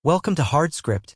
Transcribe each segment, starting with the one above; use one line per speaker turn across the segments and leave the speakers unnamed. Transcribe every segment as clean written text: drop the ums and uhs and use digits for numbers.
Welcome to HardScript.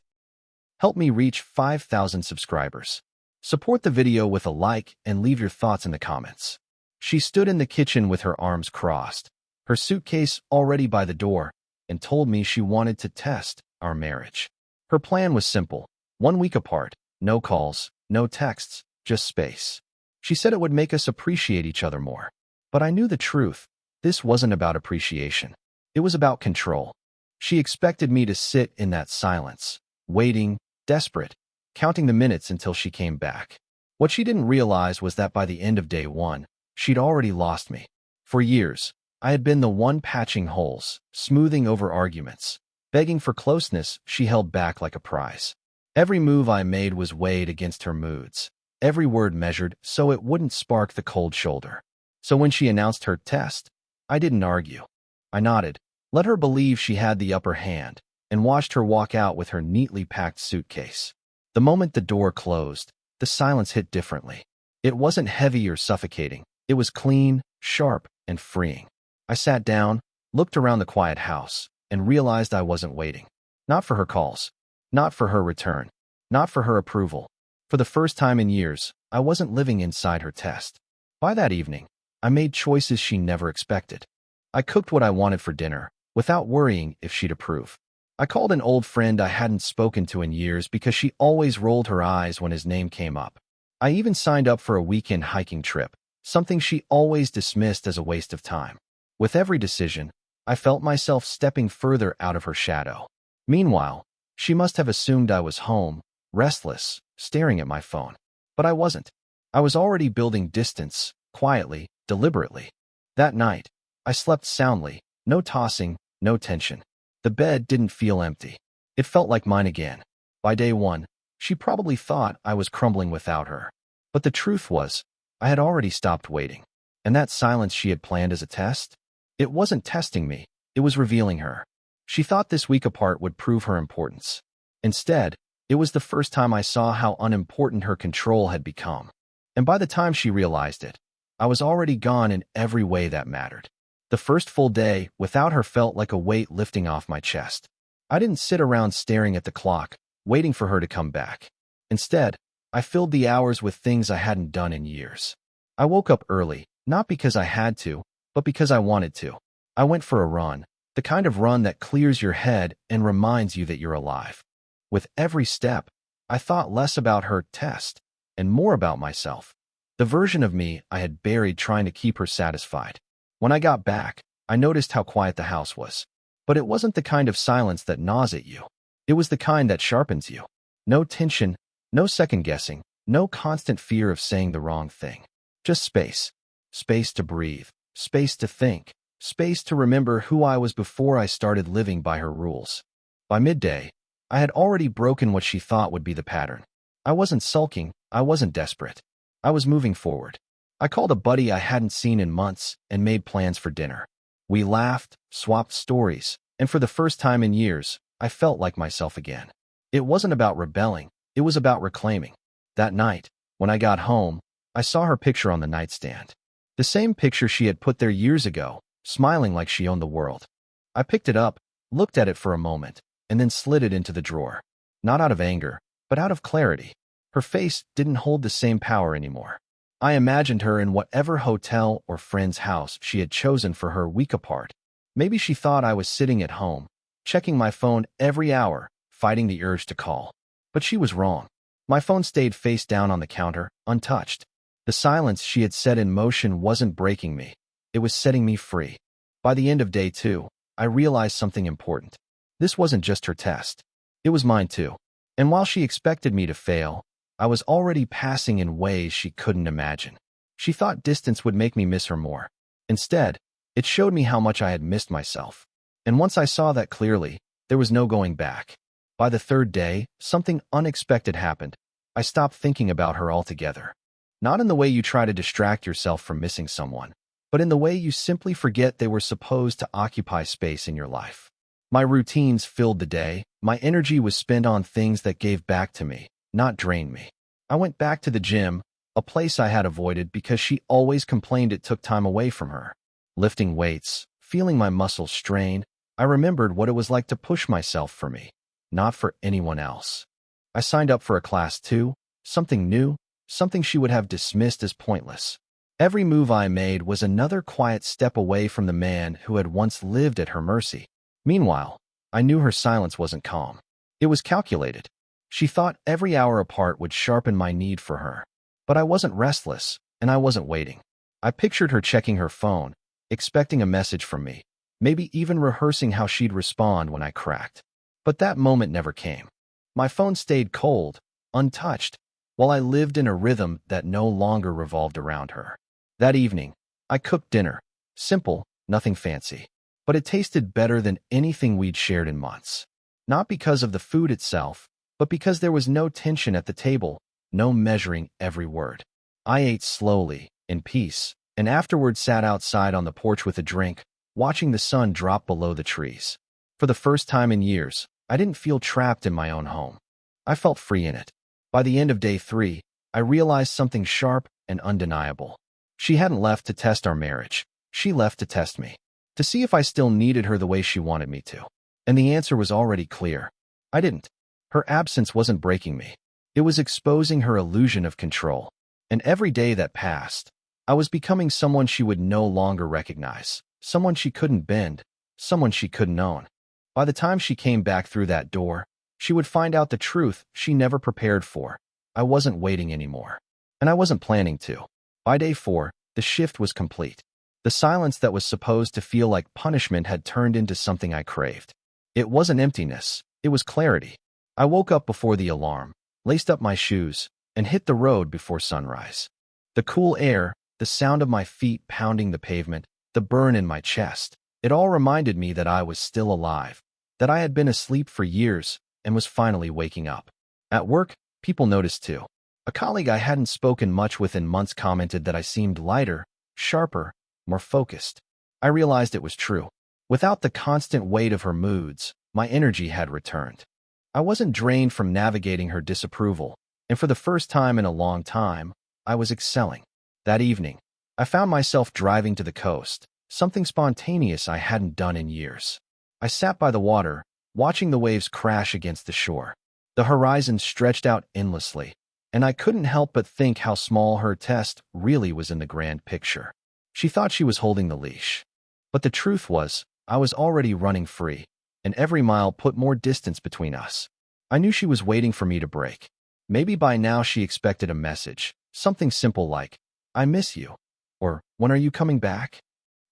Help me reach 5,000 subscribers. Support the video with a like and leave your thoughts in the comments. She stood in the kitchen with her arms crossed, her suitcase already by the door, and told me she wanted to test our marriage. Her plan was simple: 1 week apart, no calls, no texts, just space. She said it would make us appreciate each other more. But I knew the truth. This wasn't about appreciation. It was about control. She expected me to sit in that silence, waiting, desperate, counting the minutes until she came back. What she didn't realize was that by the end of day one, she'd already lost me. For years, I had been the one patching holes, smoothing over arguments, begging for closeness she held back like a prize. Every move I made was weighed against her moods, every word measured so it wouldn't spark the cold shoulder. So when she announced her test, I didn't argue. I nodded, let her believe she had the upper hand, and watched her walk out with her neatly packed suitcase. The moment the door closed, the silence hit differently. It wasn't heavy or suffocating. It was clean, sharp, and freeing. I sat down, looked around the quiet house, and realized I wasn't waiting. Not for her calls. Not for her return. Not for her approval. For the first time in years, I wasn't living inside her test. By that evening, I made choices she never expected. I cooked what I wanted for dinner, without worrying if she'd approve. I called an old friend I hadn't spoken to in years because she always rolled her eyes when his name came up. I even signed up for a weekend hiking trip, something she always dismissed as a waste of time. With every decision, I felt myself stepping further out of her shadow. Meanwhile, she must have assumed I was home, restless, staring at my phone. But I wasn't. I was already building distance, quietly, deliberately. That night, I slept soundly, no tossing, no tension. The bed didn't feel empty. It felt like mine again. By day one, she probably thought I was crumbling without her. But the truth was, I had already stopped waiting. And that silence she had planned as a test? It wasn't testing me, it was revealing her. She thought this week apart would prove her importance. Instead, it was the first time I saw how unimportant her control had become. And by the time she realized it, I was already gone in every way that mattered. The first full day without her felt like a weight lifting off my chest. I didn't sit around staring at the clock, waiting for her to come back. Instead, I filled the hours with things I hadn't done in years. I woke up early, not because I had to, but because I wanted to. I went for a run, the kind of run that clears your head and reminds you that you're alive. With every step, I thought less about her test and more about myself, the version of me I had buried trying to keep her satisfied. When I got back, I noticed how quiet the house was. But it wasn't the kind of silence that gnaws at you. It was the kind that sharpens you. No tension, no second-guessing, no constant fear of saying the wrong thing. Just space. Space to breathe. Space to think. Space to remember who I was before I started living by her rules. By midday, I had already broken what she thought would be the pattern. I wasn't sulking. I wasn't desperate. I was moving forward. I called a buddy I hadn't seen in months and made plans for dinner. We laughed, swapped stories, and for the first time in years, I felt like myself again. It wasn't about rebelling, it was about reclaiming. That night, when I got home, I saw her picture on the nightstand. The same picture she had put there years ago, smiling like she owned the world. I picked it up, looked at it for a moment, and then slid it into the drawer. Not out of anger, but out of clarity. Her face didn't hold the same power anymore. I imagined her in whatever hotel or friend's house she had chosen for her week apart. Maybe she thought I was sitting at home, checking my phone every hour, fighting the urge to call. But she was wrong. My phone stayed face down on the counter, untouched. The silence she had set in motion wasn't breaking me. It was setting me free. By the end of day two, I realized something important. This wasn't just her test. It was mine too. And while she expected me to fail, I was already passing in ways she couldn't imagine. She thought distance would make me miss her more. Instead, it showed me how much I had missed myself. And once I saw that clearly, there was no going back. By the third day, something unexpected happened. I stopped thinking about her altogether. Not in the way you try to distract yourself from missing someone, but in the way you simply forget they were supposed to occupy space in your life. My routines filled the day. My energy was spent on things that gave back to me, not drained me. I went back to the gym, a place I had avoided because she always complained it took time away from her. Lifting weights, feeling my muscles strain, I remembered what it was like to push myself for me. not for anyone else. I signed up for a class too, something new, something she would have dismissed as pointless. Every move I made was another quiet step away from the man who had once lived at her mercy. Meanwhile, I knew her silence wasn't calm. It was calculated. She thought every hour apart would sharpen my need for her. But I wasn't restless, and I wasn't waiting. I pictured her checking her phone, expecting a message from me, maybe even rehearsing how she'd respond when I cracked. But that moment never came. My phone stayed cold, untouched, while I lived in a rhythm that no longer revolved around her. That evening, I cooked dinner. Simple, nothing fancy. But it tasted better than anything we'd shared in months. Not because of the food itself, but because there was no tension at the table, no measuring every word. I ate slowly, in peace, and afterward sat outside on the porch with a drink, watching the sun drop below the trees. For the first time in years, I didn't feel trapped in my own home. I felt free in it. By the end of day 3, I realized something sharp and undeniable. She hadn't left to test our marriage. She left to test me, to see if I still needed her the way she wanted me to. And the answer was already clear. I didn't. Her absence wasn't breaking me. It was exposing her illusion of control. And every day that passed, I was becoming someone she would no longer recognize, someone she couldn't bend, someone she couldn't own. By the time she came back through that door, she would find out the truth she never prepared for. I wasn't waiting anymore. And I wasn't planning to. By day 4, the shift was complete. The silence that was supposed to feel like punishment had turned into something I craved. It wasn't emptiness, it was clarity. I woke up before the alarm, laced up my shoes, and hit the road before sunrise. The cool air, the sound of my feet pounding the pavement, the burn in my chest, it all reminded me that I was still alive, that I had been asleep for years and was finally waking up. At work, people noticed too. A colleague I hadn't spoken much with in months commented that I seemed lighter, sharper, more focused. I realized it was true. Without the constant weight of her moods, my energy had returned. I wasn't drained from navigating her disapproval, and for the first time in a long time, I was excelling. That evening, I found myself driving to the coast, something spontaneous I hadn't done in years. I sat by the water, watching the waves crash against the shore. The horizon stretched out endlessly, and I couldn't help but think how small her test really was in the grand picture. She thought she was holding the leash. But the truth was, I was already running free, and every mile put more distance between us. I knew she was waiting for me to break. Maybe by now she expected a message, something simple like, "I miss you," or "When are you coming back?"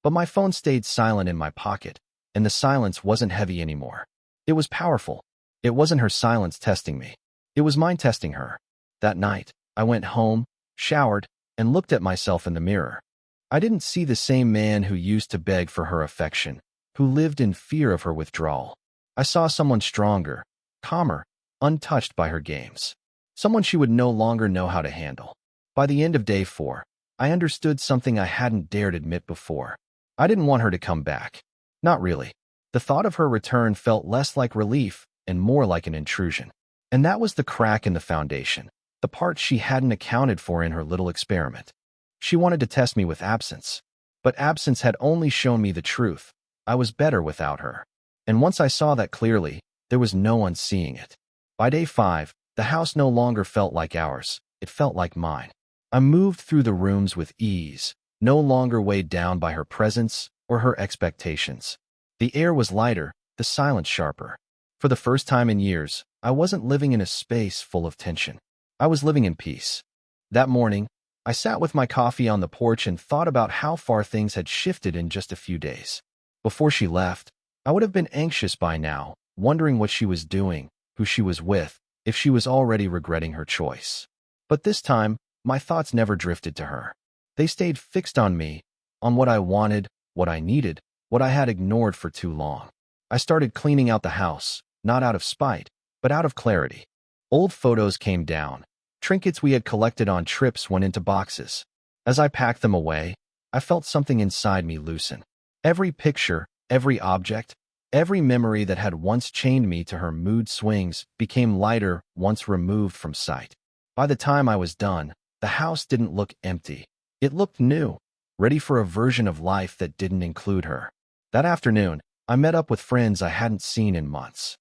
But my phone stayed silent in my pocket, and the silence wasn't heavy anymore. It was powerful. It wasn't her silence testing me. It was mine testing her. That night, I went home, showered, and looked at myself in the mirror. I didn't see the same man who used to beg for her affection, who lived in fear of her withdrawal. I saw someone stronger, calmer, untouched by her games. Someone she would no longer know how to handle. By the end of day 4, I understood something I hadn't dared admit before. I didn't want her to come back. Not really. The thought of her return felt less like relief and more like an intrusion. And that was the crack in the foundation, the part she hadn't accounted for in her little experiment. She wanted to test me with absence. But absence had only shown me the truth. I was better without her. And once I saw that clearly, there was no one seeing it. By day 5, the house no longer felt like ours. It felt like mine. I moved through the rooms with ease, no longer weighed down by her presence or her expectations. The air was lighter, the silence sharper. For the first time in years, I wasn't living in a space full of tension. I was living in peace. That morning, I sat with my coffee on the porch and thought about how far things had shifted in just a few days. Before she left, I would have been anxious by now, wondering what she was doing, who she was with, if she was already regretting her choice. But this time, my thoughts never drifted to her. They stayed fixed on me, on what I wanted, what I needed, what I had ignored for too long. I started cleaning out the house, not out of spite, but out of clarity. Old photos came down. Trinkets we had collected on trips went into boxes. As I packed them away, I felt something inside me loosen. Every picture, every object, every memory that had once chained me to her mood swings became lighter once removed from sight. By the time I was done, the house didn't look empty. It looked new, ready for a version of life that didn't include her. That afternoon, I met up with friends I hadn't seen in months.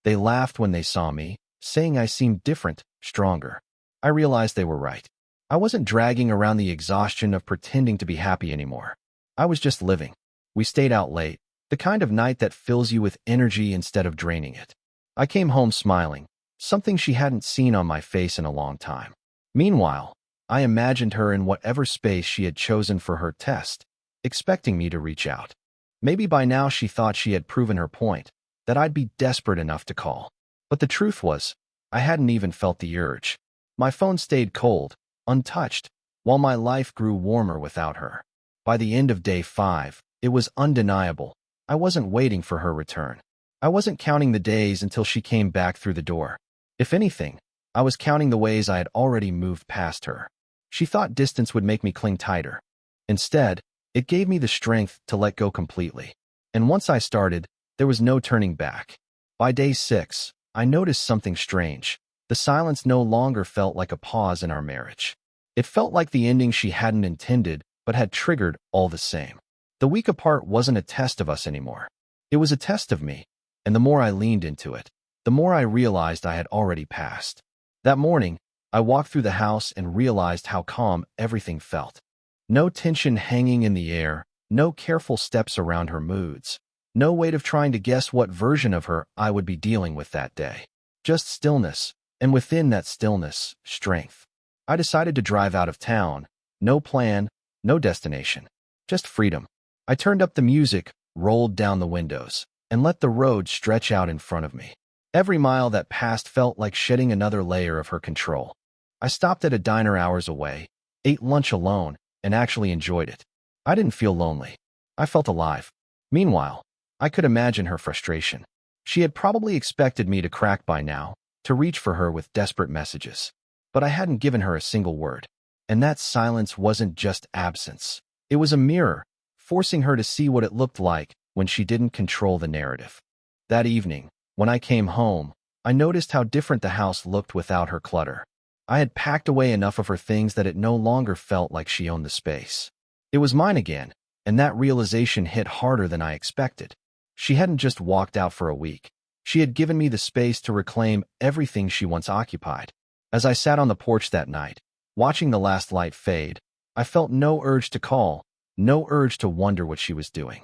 They laughed when they saw me, saying I seemed different, stronger. I realized they were right. I wasn't dragging around the exhaustion of pretending to be happy anymore. I was just living. We stayed out late, the kind of night that fills you with energy instead of draining it. I came home smiling, something she hadn't seen on my face in a long time. Meanwhile, I imagined her in whatever space she had chosen for her test, expecting me to reach out. Maybe by now she thought she had proven her point, that I'd be desperate enough to call. But the truth was, I hadn't even felt the urge. My phone stayed cold, untouched, while my life grew warmer without her. By the end of day 5, it was undeniable. I wasn't waiting for her return. I wasn't counting the days until she came back through the door. If anything, I was counting the ways I had already moved past her. She thought distance would make me cling tighter. Instead, it gave me the strength to let go completely. And once I started, there was no turning back. By day 6, I noticed something strange. The silence no longer felt like a pause in our marriage. It felt like the ending she hadn't intended, but had triggered all the same. The week apart wasn't a test of us anymore. It was a test of me, and the more I leaned into it, the more I realized I had already passed. That morning, I walked through the house and realized how calm everything felt. No tension hanging in the air, no careful steps around her moods, no weight of trying to guess what version of her I would be dealing with that day. Just stillness, and within that stillness, strength. I decided to drive out of town. No plan, no destination. Just freedom. I turned up the music, rolled down the windows, and let the road stretch out in front of me. Every mile that passed felt like shedding another layer of her control. I stopped at a diner hours away, ate lunch alone, and actually enjoyed it. I didn't feel lonely. I felt alive. Meanwhile, I could imagine her frustration. She had probably expected me to crack by now, to reach for her with desperate messages. But I hadn't given her a single word. And that silence wasn't just absence. It was a mirror, forcing her to see what it looked like when she didn't control the narrative. That evening, when I came home, I noticed how different the house looked without her clutter. I had packed away enough of her things that it no longer felt like she owned the space. It was mine again, and that realization hit harder than I expected. She hadn't just walked out for a week. She had given me the space to reclaim everything she once occupied. As I sat on the porch that night, watching the last light fade, I felt no urge to call, no urge to wonder what she was doing.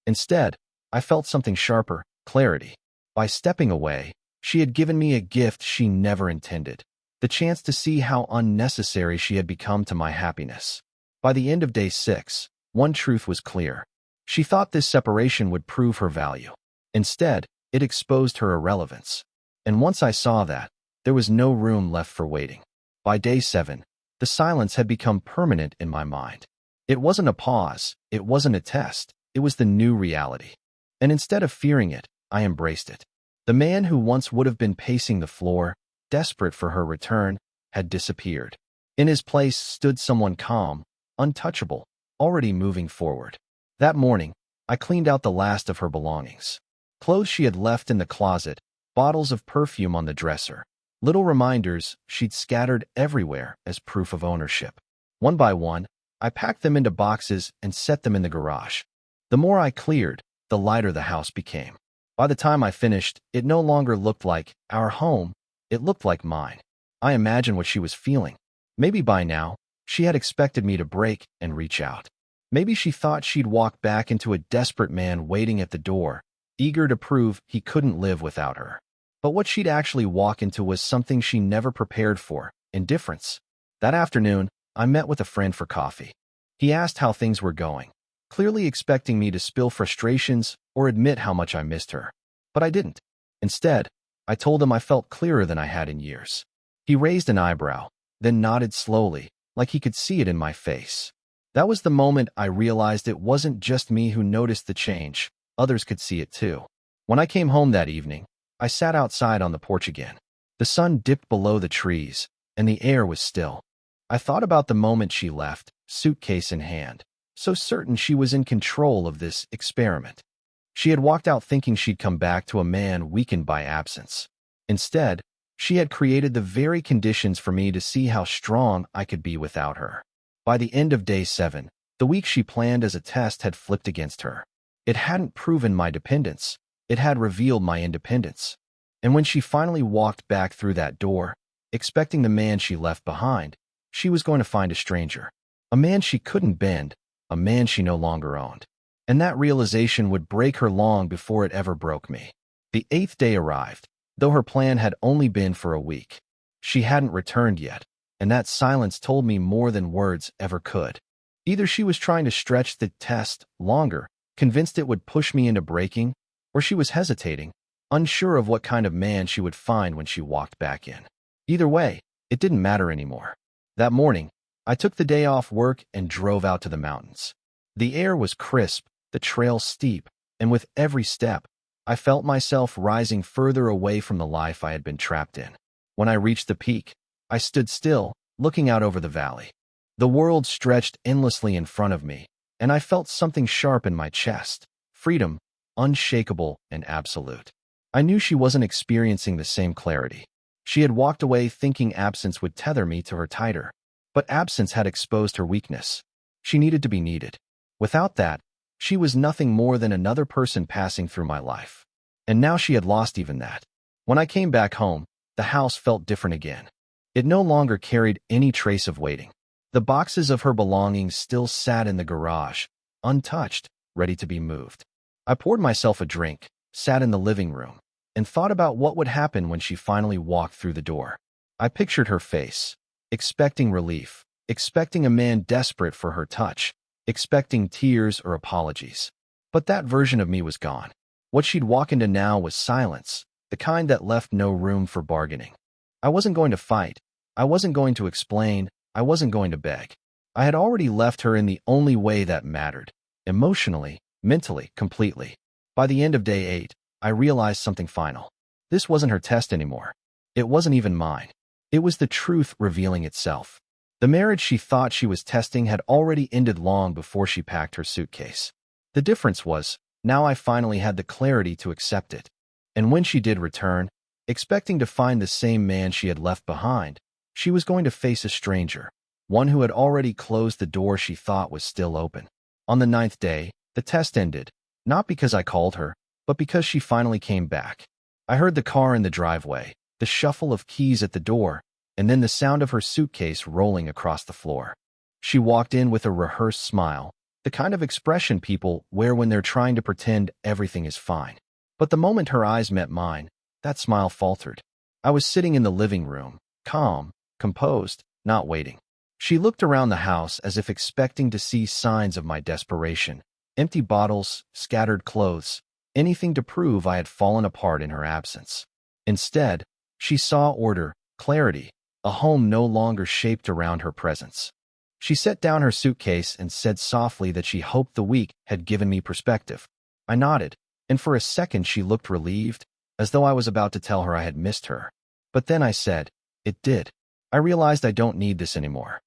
Instead, I felt something sharper, clarity. By stepping away, she had given me a gift she never intended. The chance to see how unnecessary she had become to my happiness. By the end of day 6, one truth was clear. She thought this separation would prove her value. Instead, it exposed her irrelevance. And once I saw that, there was no room left for waiting. By day 7, the silence had become permanent in my mind. It wasn't a pause, it wasn't a test, it was the new reality. And instead of fearing it, I embraced it. The man who once would have been pacing the floor, desperate for her return, had disappeared. In his place stood someone calm, untouchable, already moving forward. That morning, I cleaned out the last of her belongings. Clothes she had left in the closet, bottles of perfume on the dresser, little reminders she'd scattered everywhere as proof of ownership. One by one, I packed them into boxes and set them in the garage. The more I cleared, the lighter the house became. By the time I finished, it no longer looked like our home, it looked like mine. I imagined what she was feeling. Maybe by now, she had expected me to break and reach out. Maybe she thought she'd walk back into a desperate man waiting at the door, eager to prove he couldn't live without her. But what she'd actually walk into was something she never prepared for: indifference. That afternoon, I met with a friend for coffee. He asked how things were going, clearly expecting me to spill frustrations or admit how much I missed her. But I didn't. Instead, I told him I felt clearer than I had in years. He raised an eyebrow, then nodded slowly, like he could see it in my face. That was the moment I realized it wasn't just me who noticed the change. Others could see it too. When I came home that evening, I sat outside on the porch again. The sun dipped below the trees, and the air was still. I thought about the moment she left, suitcase in hand, so certain she was in control of this experiment. She had walked out thinking she'd come back to a man weakened by absence. Instead, she had created the very conditions for me to see how strong I could be without her. By the end of day 7, the week she planned as a test had flipped against her. It hadn't proven my dependence. It had revealed my independence. And when she finally walked back through that door, expecting the man she left behind, she was going to find a stranger. A man she couldn't bend, a man she no longer owned. And that realization would break her long before it ever broke me. The 8th day arrived, though her plan had only been for a week. She hadn't returned yet, and that silence told me more than words ever could. Either she was trying to stretch the test longer, convinced it would push me into breaking, or she was hesitating, unsure of what kind of man she would find when she walked back in. Either way, it didn't matter anymore. That morning, I took the day off work and drove out to the mountains. The air was crisp, the trail steep, and with every step, I felt myself rising further away from the life I had been trapped in. When I reached the peak, I stood still, looking out over the valley. The world stretched endlessly in front of me, and I felt something sharp in my chest. Freedom, unshakable and absolute. I knew she wasn't experiencing the same clarity. She had walked away thinking absence would tether me to her tighter, but absence had exposed her weakness. She needed to be needed. Without that, she was nothing more than another person passing through my life. And now she had lost even that. When I came back home, the house felt different again. It no longer carried any trace of waiting. The boxes of her belongings still sat in the garage, untouched, ready to be moved. I poured myself a drink, sat in the living room, and thought about what would happen when she finally walked through the door. I pictured her face, expecting relief, expecting a man desperate for her touch, expecting tears or apologies. But that version of me was gone. What she'd walk into now was silence, the kind that left no room for bargaining. I wasn't going to fight. I wasn't going to explain. I wasn't going to beg. I had already left her in the only way that mattered, emotionally, mentally, completely. By the end of day 8, I realized something final. This wasn't her test anymore. It wasn't even mine. It was the truth revealing itself. The marriage she thought she was testing had already ended long before she packed her suitcase. The difference was, now I finally had the clarity to accept it. And when she did return, expecting to find the same man she had left behind, she was going to face a stranger, one who had already closed the door she thought was still open. On the 9th day, the test ended, not because I called her, but because she finally came back. I heard the car in the driveway, the shuffle of keys at the door, and then the sound of her suitcase rolling across the floor. She walked in with a rehearsed smile, the kind of expression people wear when they're trying to pretend everything is fine. But the moment her eyes met mine, that smile faltered. I was sitting in the living room, calm, composed, not waiting. She looked around the house as if expecting to see signs of my desperation. Empty bottles, scattered clothes, anything to prove I had fallen apart in her absence. Instead, she saw order, clarity, a home no longer shaped around her presence. She set down her suitcase and said softly that she hoped the week had given me perspective. I nodded, and for a second she looked relieved, as though I was about to tell her I had missed her. But then I said, "It did. I realized I don't need this anymore."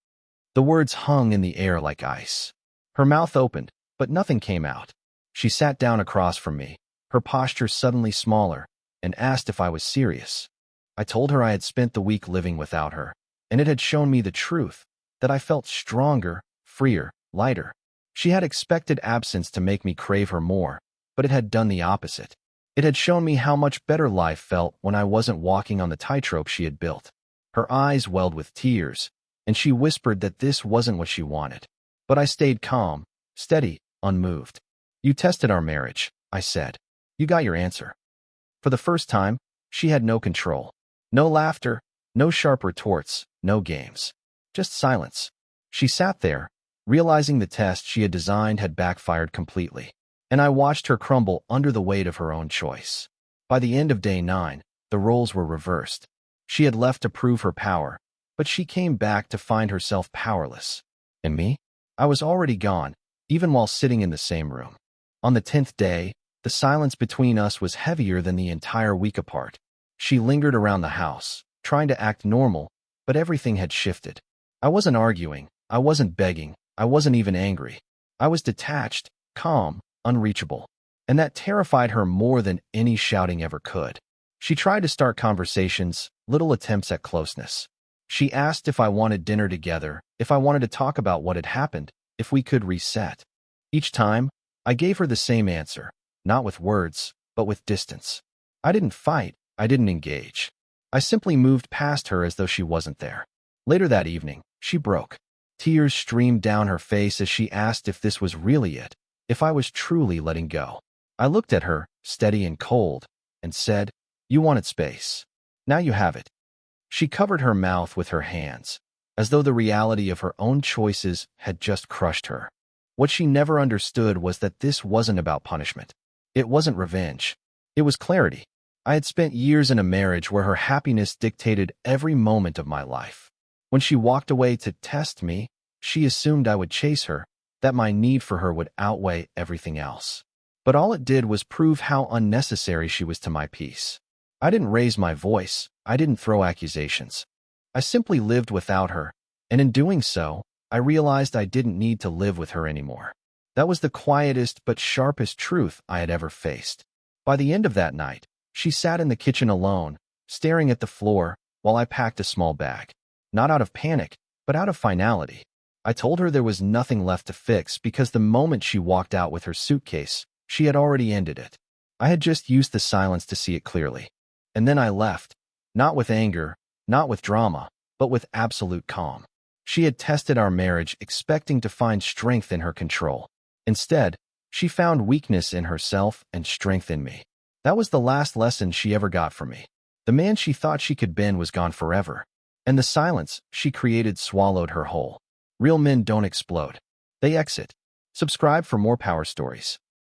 The words hung in the air like ice. Her mouth opened, but nothing came out. She sat down across from me, her posture suddenly smaller, and asked if I was serious. I told her I had spent the week living without her, and it had shown me the truth, that I felt stronger, freer, lighter. She had expected absence to make me crave her more, but it had done the opposite. It had shown me how much better life felt when I wasn't walking on the tightrope she had built. Her eyes welled with tears, and she whispered that this wasn't what she wanted. But I stayed calm, steady, unmoved. "You tested our marriage," I said. "You got your answer." For the first time, she had no control. No laughter, no sharp retorts, no games. Just silence. She sat there, realizing the test she had designed had backfired completely, and I watched her crumble under the weight of her own choice. By the end of day 9, the roles were reversed. She had left to prove her power, but she came back to find herself powerless. And me? I was already gone, even while sitting in the same room. On the 10th day, the silence between us was heavier than the entire week apart. She lingered around the house, trying to act normal, but everything had shifted. I wasn't arguing, I wasn't begging, I wasn't even angry. I was detached, calm, unreachable. And that terrified her more than any shouting ever could. She tried to start conversations, little attempts at closeness. She asked if I wanted dinner together, if I wanted to talk about what had happened, if we could reset. Each time, I gave her the same answer, not with words, but with distance. I didn't fight, I didn't engage. I simply moved past her as though she wasn't there. Later that evening, she broke. Tears streamed down her face as she asked if this was really it, if I was truly letting go. I looked at her, steady and cold, and said, "You wanted space. Now you have it." She covered her mouth with her hands, as though the reality of her own choices had just crushed her. What she never understood was that this wasn't about punishment. It wasn't revenge. It was clarity. I had spent years in a marriage where her happiness dictated every moment of my life. When she walked away to test me, she assumed I would chase her, that my need for her would outweigh everything else. But all it did was prove how unnecessary she was to my peace. I didn't raise my voice. I didn't throw accusations. I simply lived without her, and in doing so, I realized I didn't need to live with her anymore. That was the quietest but sharpest truth I had ever faced. By the end of that night, she sat in the kitchen alone, staring at the floor, while I packed a small bag. Not out of panic, but out of finality. I told her there was nothing left to fix because the moment she walked out with her suitcase, she had already ended it. I had just used the silence to see it clearly. And then I left, not with anger, not with drama, but with absolute calm. She had tested our marriage expecting to find strength in her control. Instead, she found weakness in herself and strength in me. That was the last lesson she ever got from me. The man she thought she could bend was gone forever, and the silence she created swallowed her whole. Real men don't explode. They exit. Subscribe for more power stories.